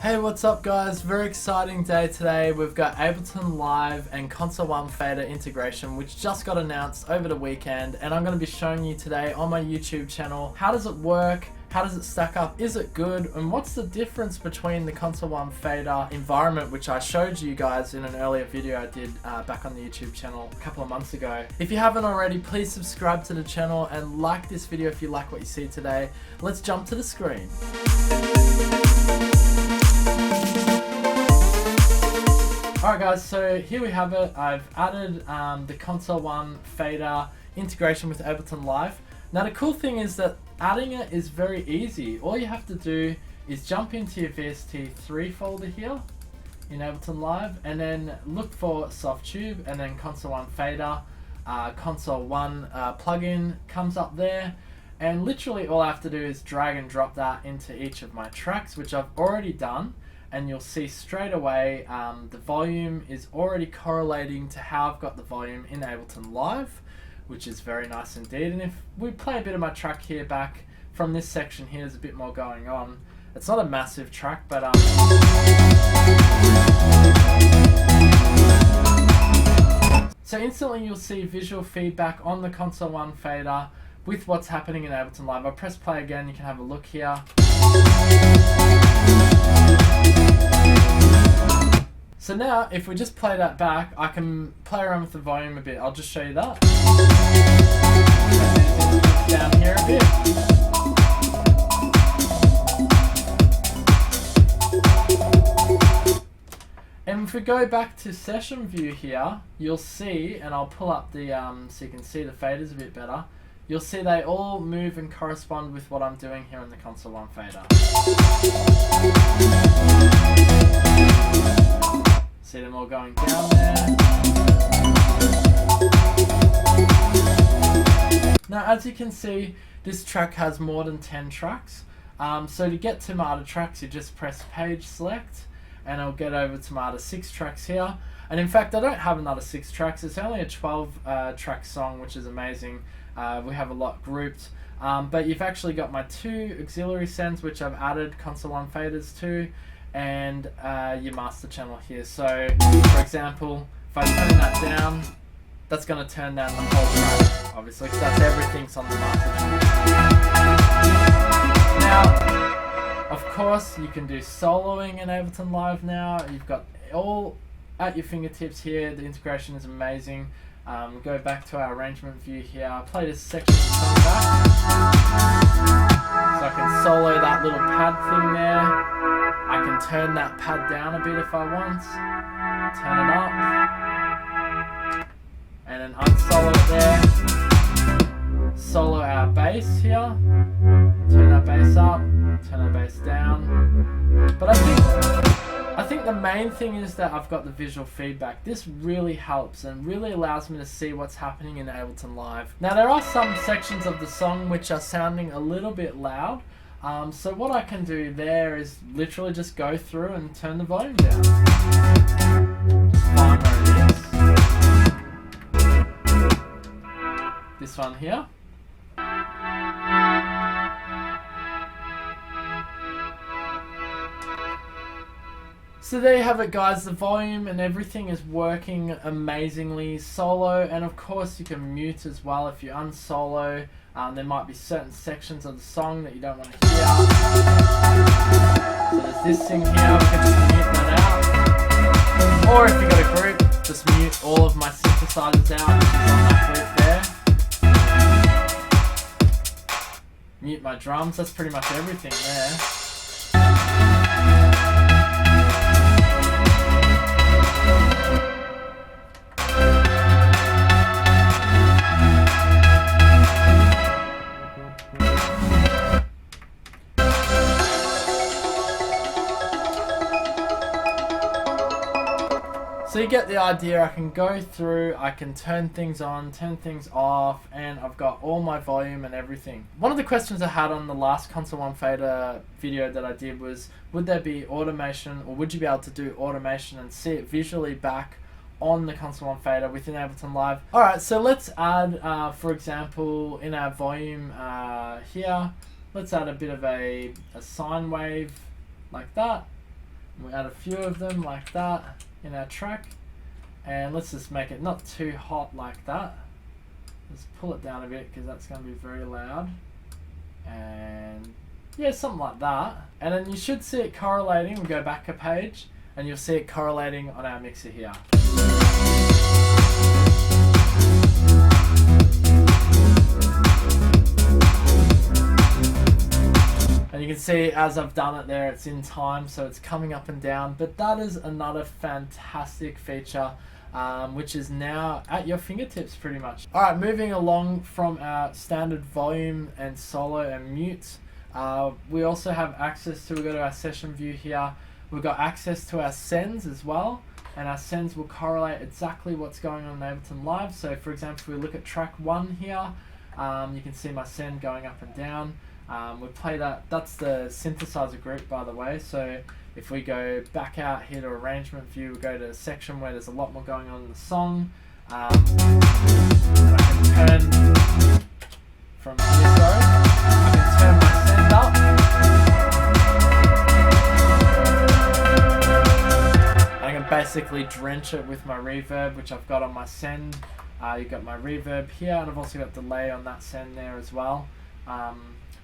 Hey, what's up guys? Very exciting day today. We've got Ableton Live and Console 1 Fader integration, which just got announced over the weekend, and I'm going to be showing you today on my YouTube channel, how does it work, how does it stack up, is it good, and what's the difference between the Console 1 Fader environment, which I showed you guys in an earlier video I did back on the YouTube channel a couple of months ago. If you haven't already, please subscribe to the channel and like this video if you like what you see today. Let's jump to the screen. Alright guys, so here we have it. I've added the Console 1 Fader integration with Ableton Live. Now the cool thing is that adding it is very easy. All you have to do is jump into your VST3 folder here in Ableton Live and then look for Softube and then Console 1 Fader, Console 1 plugin comes up there, and literally all I have to do is drag and drop that into each of my tracks, which I've already done. And you'll see straight away the volume is already correlating to how I've got the volume in Ableton Live, which is very nice indeed. And if we play a bit of my track here back from this section here, there's a bit more going on. It's not a massive track, but so instantly you'll see visual feedback on the Console 1 Fader with what's happening in Ableton Live. I'll press play again, you can have a look here. So now, if we just play that back, I can play around with the volume a bit. I'll just show you that. Down here a bit. And if we go back to session view here, you'll see, and I'll pull up the, so you can see the faders a bit better. You'll see they all move and correspond with what I'm doing here in the Console 1 Fader. See them all going down there. Now as you can see, this track has more than 10 tracks. So to get to my other tracks, you just press page select and I'll get over to my other 6 tracks here. And in fact, I don't have another 6 tracks. It's only a 12 track song, which is amazing. We have a lot grouped. But you've actually got my 2 auxiliary sends, which I've added Console 1 Faders to, and your master channel here. So for example, if I turn that down, that's going to turn down the whole track, obviously, because that's everything's on the master channel. Now, of course, you can do soloing in Ableton Live now. You've got all at your fingertips here. The integration is amazing. Go back to our arrangement view here. I'll play this section from back. So I can solo that little pad thing there. I can turn that pad down a bit if I want. Turn it up. And then unsolo it there. Solo our bass here. Turn our bass up. Turn our bass down. But I think the main thing is that I've got the visual feedback. This really helps and really allows me to see what's happening in Ableton Live. Now there are some sections of the song which are sounding a little bit loud. So what I can do there is literally just go through and turn the volume down. Just find where it is. This one here. So there you have it guys, the volume and everything is working amazingly. Solo, and of course you can mute as well if you unsolo. There might be certain sections of the song that you don't want to hear. So there's this thing here, we can just mute that out. Or if you've got a group, just mute all of my synthesizers out, which is on that group there. Mute my drums, that's pretty much everything there. So you get the idea. I can go through, I can turn things on, turn things off, and I've got all my volume and everything. One of the questions I had on the last Console 1 Fader video that I did was, would there be automation, or would you be able to do automation and see it visually back on the Console 1 Fader within Ableton Live? Alright, so let's add, for example, in our volume here, let's add a bit of a sine wave like that. We add a few of them like that in our track, and let's just make it not too hot like that. Let's pull it down a bit because that's going to be very loud, and yeah, something like that. And then you should see it correlating. We'll go back a page and you'll see it correlating on our mixer here. And you can see as I've done it there, it's in time, so it's coming up and down. But that is another fantastic feature, which is now at your fingertips pretty much. All right, moving along from our standard volume and solo and mute, we also have access to, we go to our session view here, we've got access to our sends as well, and our sends will correlate exactly what's going on in Ableton Live. So for example, if we look at track 1 here, you can see my send going up and down. We play that, that's the synthesizer group by the way, so if we go back out here to arrangement view, we go to a section where there's a lot more going on in the song, and I can turn from here, sorry, I can turn my send up, and I can basically drench it with my reverb, which I've got on my send. You've got my reverb here, and I've also got delay on that send there as well.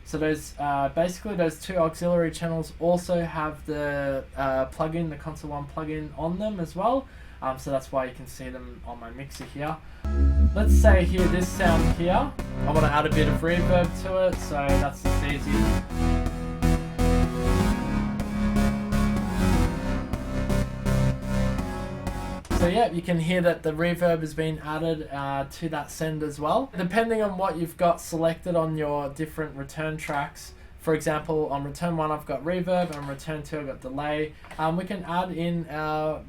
So those basically those two auxiliary channels also have the plugin, the Console 1 plugin on them as well. So that's why you can see them on my mixer here. Let's say here, this sound here, I want to add a bit of reverb to it, so that's just easy. So yeah, you can hear that the reverb has been added to that send as well. Depending on what you've got selected on your different return tracks, for example, on return 1 I've got reverb, on return 2 I've got delay. We can add in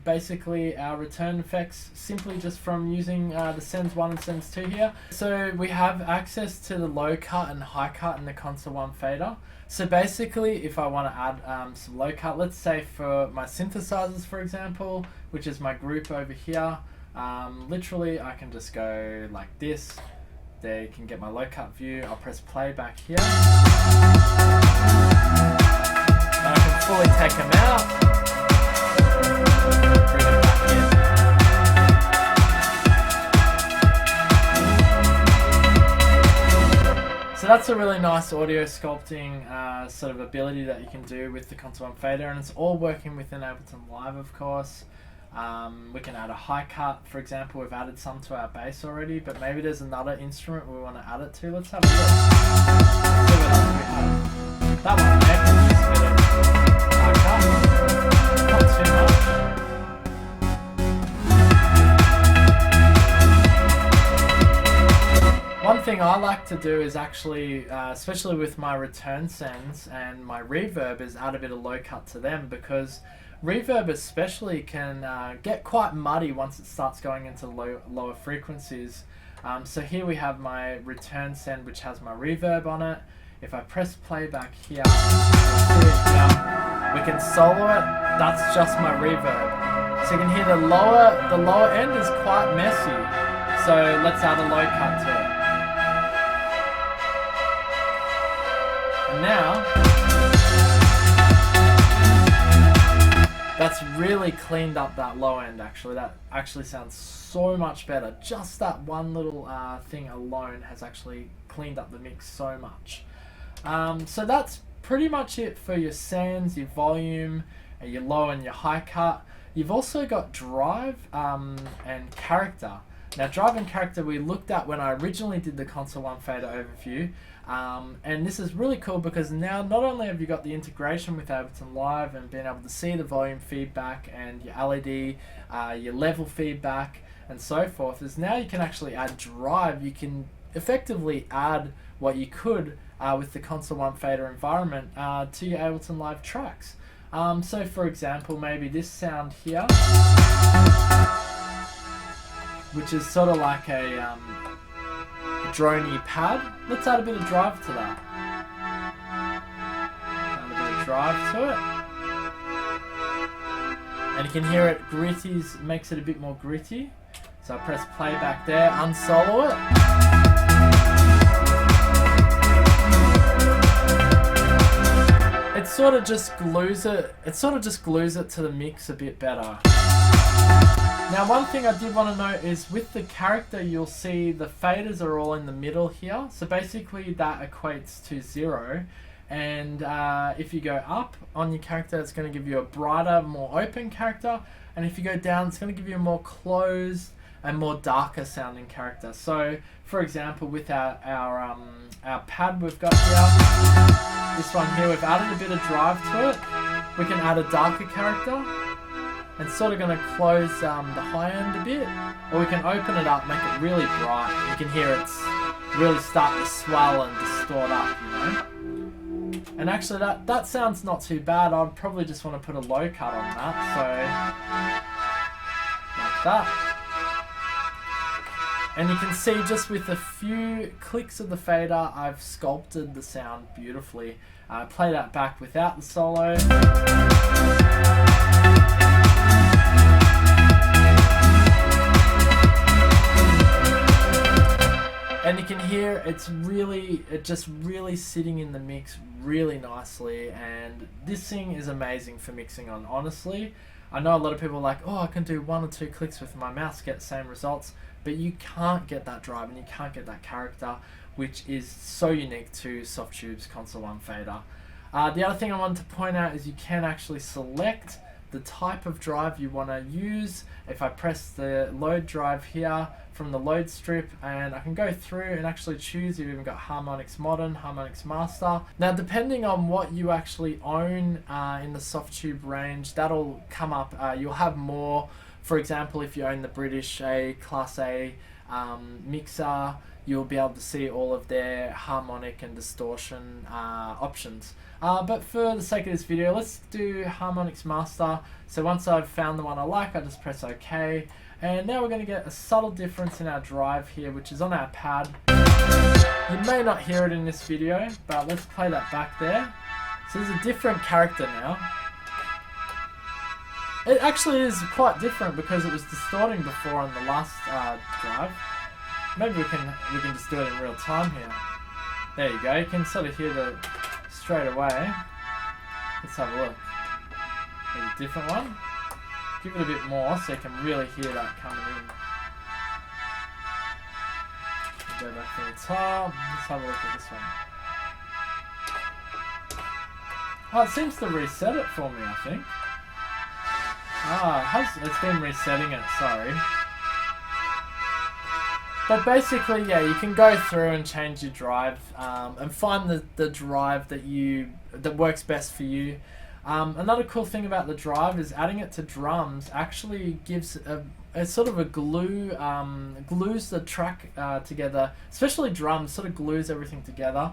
basically our return effects simply just from using the sends 1 and sends 2 here. So we have access to the low cut and high cut in the Console 1 fader. So basically, if I want to add some low cut, let's say for my synthesizers, for example, which is my group over here, literally I can just go like this. There you can get my low cut view. I'll press play back here. And I can fully take them out. Bring them back in. So that's a really nice audio sculpting sort of ability that you can do with the Console 1 fader, and it's all working within Ableton Live, of course. We can add a high cut, for example. We've added some to our bass already, but maybe there's another instrument we want to add it to. Let's have a look. See what else we have. That one there can use a bit of high cut. Not too much. One thing I like to do is actually, especially with my return sends and my reverb, is add a bit of low cut to them, because reverb especially can get quite muddy once it starts going into lower frequencies. So here we have my return send, which has my reverb on it. If I press play back here, we can solo it. That's just my reverb. So you can hear the lower end is quite messy. So let's add a low cut to it. And now, that's really cleaned up that low end actually. That actually sounds so much better. Just that one little thing alone has actually cleaned up the mix so much. So that's pretty much it for your sends, your volume, your low and your high cut. You've also got drive and character. Now drive and character we looked at when I originally did the Console 1 fader overview. And this is really cool because now not only have you got the integration with Ableton Live and being able to see the volume feedback and your LED, your level feedback and so forth, is now you can actually add drive. You can effectively add what you could with the Console 1 fader environment to your Ableton Live tracks. So for example, maybe this sound here, which is sort of like a droney pad. Let's add a bit of drive to that. Add a bit of drive to it. And you can hear it gritty, makes it a bit more gritty. So I press play back there, unsolo it. it sort of just glues it to the mix a bit better. Now one thing I did want to note is with the character you'll see the faders are all in the middle here, so basically that equates to 0, and if you go up on your character it's going to give you a brighter, more open character, and if you go down it's going to give you a more closed and more darker sounding character. So for example with our pad we've got here, this one here, we've added a bit of drive to it. We can add a darker character and sort of going to close the high end a bit, or we can open it up, make it really bright. You can hear it's really starting to swell and distort up, you know. And actually that sounds not too bad. I'd probably just want to put a low cut on that, so like that. And you can see just with a few clicks of the fader, I've sculpted the sound beautifully. Play that back without the solo. And you can hear it's just really sitting in the mix really nicely, and this thing is amazing for mixing on, honestly. I know a lot of people are like, oh, I can do 1 or 2 clicks with my mouse, get the same results, but you can't get that drive and you can't get that character, which is so unique to Softube's Console 1 fader. The other thing I wanted to point out is you can actually select the type of drive you want to use. If I press the load drive here from the load strip, and I can go through and actually choose, you've even got Harmonix Modern, Harmonix Master. Now depending on what you actually own in the Softube range, that'll come up, you'll have more. For example, if you own the British Class A mixer, you'll be able to see all of their harmonic and distortion options. But for the sake of this video, let's do Harmonix Master. So once I've found the one I like, I just press OK. And now we're going to get a subtle difference in our drive here, which is on our pad. You may not hear it in this video, but let's play that back there. So there's a different character now. It actually is quite different because it was distorting before on the last drive. Maybe we can just do it in real time here. There you go. You can sort of hear the straight away. Let's have a look. There's a different one. Give it a bit more so you can really hear that coming in. Go back to the top. Let's have a look at this one. Oh, it seems to reset it for me, I think. It's been resetting it, sorry. But basically, yeah, you can go through and change your drive and find the drive that works best for you. Another cool thing about the drive is adding it to drums actually gives a sort of a glue, glues the track together, especially drums, sort of glues everything together.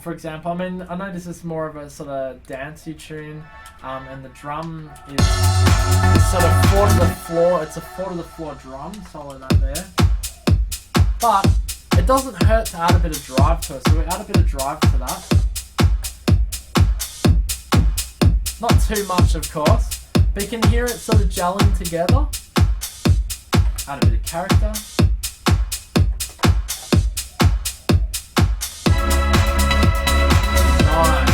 For example, I mean, I know this is more of a sort of dancey tune, and the drum is sort of 4 to the floor. It's a 4 to the floor drum, solo that there. But it doesn't hurt to add a bit of drive to it, so we add a bit of drive to that. Not too much, of course, but you can hear it sort of gelling together. Add a bit of character. Nice.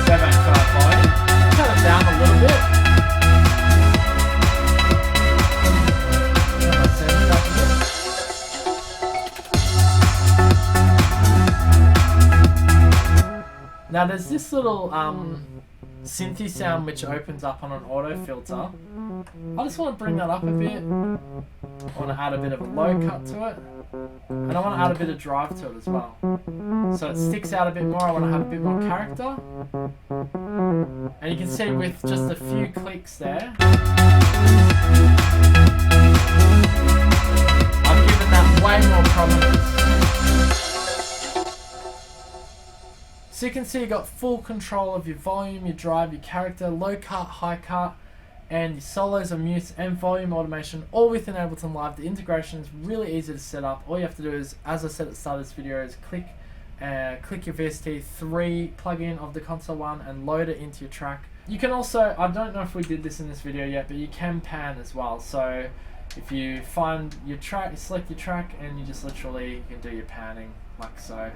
Go back to our volume. Turn it down a little bit. Turn my settings up a bit. Now there's this little synthy sound which opens up on an auto filter. I just want to bring that up a bit. I want to add a bit of a low cut to it, and I want to add a bit of drive to it as well, so it sticks out a bit more. I want to have a bit more character, and you can see with just a few clicks there, I've given that way more prominence. So you can see you got full control of your volume, your drive, your character, low cut, high cut, and your solos and mutes and volume automation all within Ableton Live. The integration is really easy to set up. All you have to do is, as I said at the start of this video, is click your VST3 plugin of the Console 1 and load it into your track. You can also, I don't know if we did this in this video yet, but you can pan as well. So if you find your track, you select your track and you just literally, you can do your panning like so.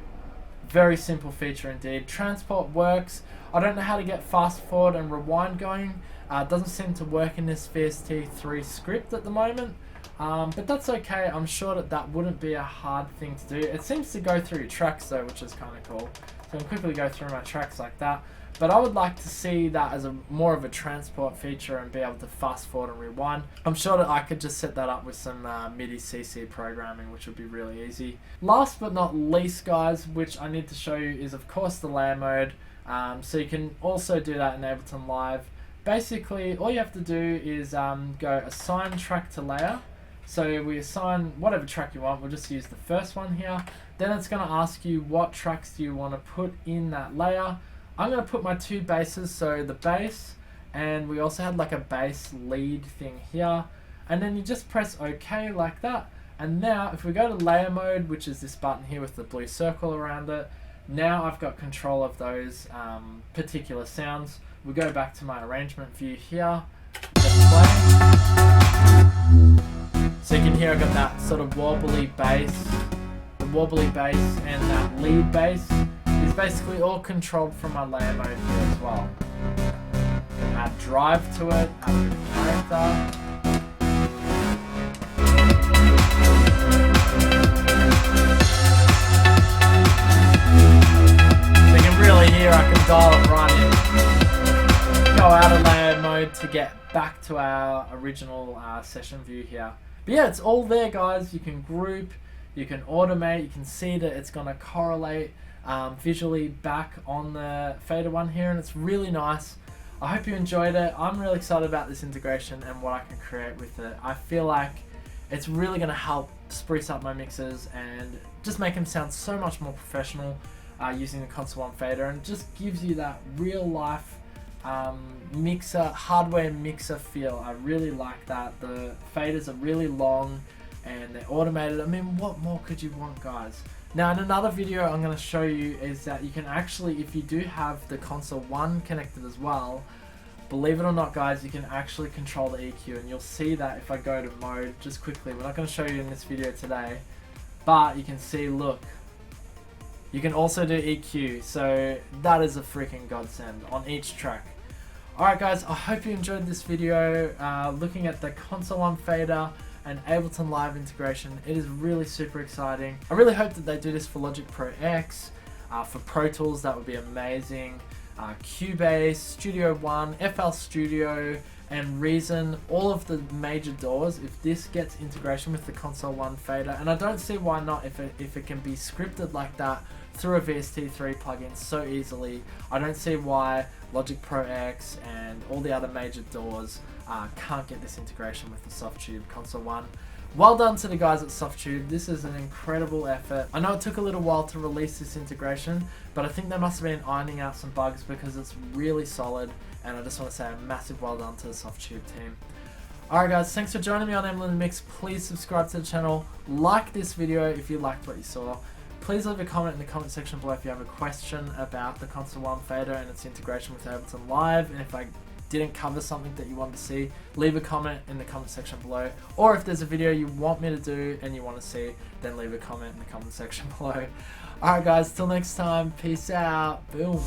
Very simple feature indeed. Transport works. I don't know how to get fast forward and rewind going. It doesn't seem to work in this VST3 script at the moment, but that's okay. I'm sure that wouldn't be a hard thing to do. It seems to go through your tracks though, which is kind of cool. So I can quickly go through my tracks like that. But I would like to see that as more of a transport feature and be able to fast forward and rewind. I'm sure that I could just set that up with some MIDI CC programming, which would be really easy. Last but not least, guys, which I need to show you is of course the layer mode. So you can also do that in Ableton Live. Basically, all you have to do is go assign track to layer. So we assign whatever track you want. We'll just use the first one here. Then it's going to ask you what tracks do you want to put in that layer. I'm going to put my two basses, so the bass, and we also had like a bass lead thing here. And then you just press OK like that. And now if we go to layer mode, which is this button here with the blue circle around it, now I've got control of those particular sounds. We go back to my arrangement view here. So you can hear I've got that sort of wobbly bass. The wobbly bass and that lead bass is basically all controlled from my layer mode here as well. You can add drive to it, add a bit of character. So you can really hear I can dial it right in. Go out of layer mode to get back to our original session view here. But yeah, it's all there, guys. You can group, you can automate, you can see that it's going to correlate visually back on the fader one here, and it's really nice. I hope you enjoyed it. I'm really excited about this integration and what I can create with it. I feel like it's really going to help spruce up my mixes and just make them sound so much more professional using the Console 1 fader, and just gives you that real life mixer, hardware mixer feel. I really like that. The faders are really long and they're automated. I mean, what more could you want, guys? Now in another video I'm going to show you is that you can actually, if you do have the Console 1 connected as well, believe it or not, guys, you can actually control the EQ, and you'll see that if I go to mode just quickly. We're not going to show you in this video today, but you can see, look, you can also do EQ, so that is a freaking godsend on each track. Alright guys, I hope you enjoyed this video looking at the Console 1 fader and Ableton Live integration. It is really super exciting. I really hope that they do this for Logic Pro X, for Pro Tools. That would be amazing. Cubase, Studio One, FL Studio, and Reason, all of the major DAWs, if this gets integration with the Console 1 fader, and I don't see why not if it can be scripted like that through a VST3 plugin so easily. I don't see why Logic Pro X and all the other major DAWs can't get this integration with the Softube Console 1. Well done to the guys at Softube. This is an incredible effort. I know it took a little while to release this integration, but I think they must have been ironing out some bugs because it's really solid, and I just want to say a massive well done to the Softube team. Alright guys, thanks for joining me on Emlyn Mix. Please subscribe to the channel, like this video if you liked what you saw. Please leave a comment in the comment section below if you have a question about the Console 1 fader and its integration with Ableton Live, and if I didn't cover something that you want to see, leave a comment in the comment section below. Or if there's a video you want me to do and you want to see, then leave a comment in the comment section below. Alright guys, till next time, peace out, boom.